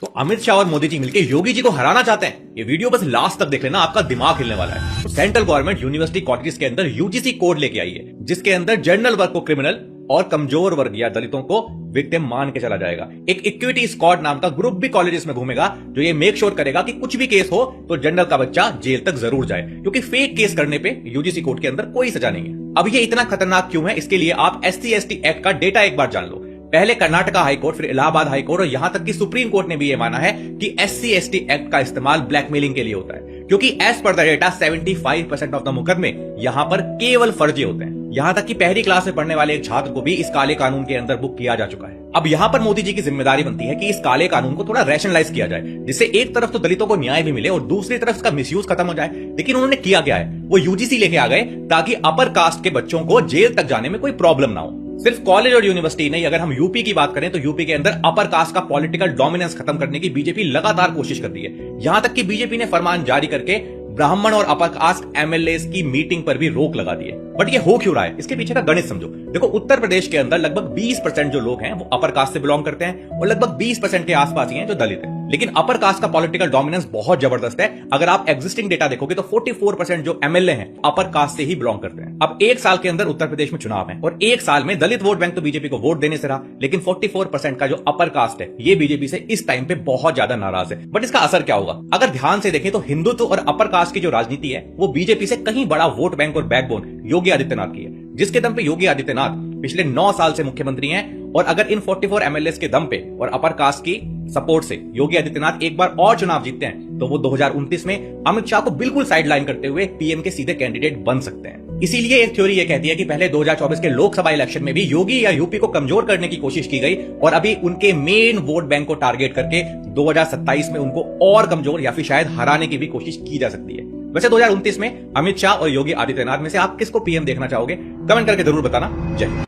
तो अमित शाह और मोदी जी मिलकर योगी जी को हराना चाहते हैं। ये वीडियो बस लास्ट तक देख लेना, आपका दिमाग हिलने वाला है। तो सेंट्रल गवर्नमेंट यूनिवर्सिटी कॉलेजेस के अंदर यूजीसी कोड लेके आई है, जिसके अंदर जनरल वर्ग को क्रिमिनल और कमजोर वर्ग या दलितों को विक्टिम मान के चला जाएगा। एक इक्विटी स्क्वाड नाम का ग्रुप भी कॉलेजेस में घूमेगा, जो ये मेक श्योर करेगा कि कुछ भी केस हो तो जनरल का बच्चा जेल तक जरूर जाए, क्योंकि फेक केस करने पे यूजीसी कोड के अंदर कोई सजा नहीं है। अब ये इतना खतरनाक क्यों है, इसके लिए आप SC/ST एक्ट का डेटा एक बार जान लो। पहले कर्नाटका हाईकोर्ट, फिर इलाहाबाद हाईकोर्ट और यहां तक कि सुप्रीम कोर्ट ने भी यह माना है कि SC/ST एक्ट का इस्तेमाल ब्लैकमेलिंग के लिए होता है, क्योंकि as per the data 75% of the मुकदमे यहां पर केवल फर्जी होते हैं। यहां तक कि पहली क्लास में पढ़ने वाले एक छात्र को भी इस काले कानून के अंदर बुक किया जा चुका है। अब यहां पर मोदी जी की जिम्मेदारी बनती है कि इस काले कानून को थोड़ा रैशनलाइज किया जाए, जिससे एक तरफ तो दलितों को न्याय भी मिले और दूसरी तरफ इसका मिसयूज खत्म हो जाए। लेकिन उन्होंने किया क्या है, वो यूजीसी लेके आ गए ताकि अपर कास्ट के बच्चों को जेल तक जाने में कोई प्रॉब्लम ना हो। सिर्फ कॉलेज और यूनिवर्सिटी नहीं, अगर हम यूपी की बात करें तो यूपी के अंदर अपर कास्ट का पॉलिटिकल डोमिनेंस खत्म करने की बीजेपी लगातार कोशिश करती है। यहां तक कि बीजेपी ने फरमान जारी करके ब्राह्मण और अपर कास्ट MLAs की मीटिंग पर भी रोक लगा दी है। बट ये हो क्यों रहा है, इसके पीछे का गणित समझो। देखो, उत्तर प्रदेश के अंदर लगभग 20% जो लोग हैं वो अपर कास्ट से बिलोंग करते हैं और लगभग 20% के आसपास ही हैं जो दलित हैं। लेकिन अपर कास्ट का पॉलिटिकल डोमिनेंस बहुत जबरदस्त है। अगर आप एग्जिस्टिंग डेटा देखोगे तो 44% जो MLA हैं अपर कास्ट से ही बिलोंग करते हैं। अब एक साल के अंदर उत्तर प्रदेश में चुनाव है और एक साल में दलित वोट बैंक तो बीजेपी को वोट देने से रहा, लेकिन 44% का जो अपर कास्ट है ये बीजेपी से इस टाइम पे बहुत ज्यादा नाराज है। बट इसका असर क्या होगा, अगर ध्यान से देखें तो हिंदुत्व और अपर कास्ट की जो राजनीति है वो बीजेपी से कहीं बड़ा वोट बैंक और बैकबोन योगी आदित्यनाथ की है, जिसके दम पे योगी आदित्यनाथ पिछले 9 साल से मुख्यमंत्री हैं। और अगर इन 44 MLAs के दम पे और अपर कास्ट की सपोर्ट से योगी आदित्यनाथ एक बार और चुनाव जीतते हैं तो वो 2029 में अमित शाह को बिल्कुल साइडलाइन करते हुए पीएम के सीधे कैंडिडेट बन सकते हैं। इसीलिए एक थ्योरी ये कहती है कि पहले 2024 के लोकसभा इलेक्शन में भी योगी या यूपी को कमजोर करने की कोशिश की गई और अभी उनके मेन वोट बैंक को टारगेट करके 2027 में उनको और कमजोर या फिर शायद हराने की भी कोशिश की जा सकती है। वैसे 2029 में अमित शाह और योगी आदित्यनाथ में से आप किसको पीएम देखना चाहोगे, कमेंट करके जरूर बताना। जय हिंद।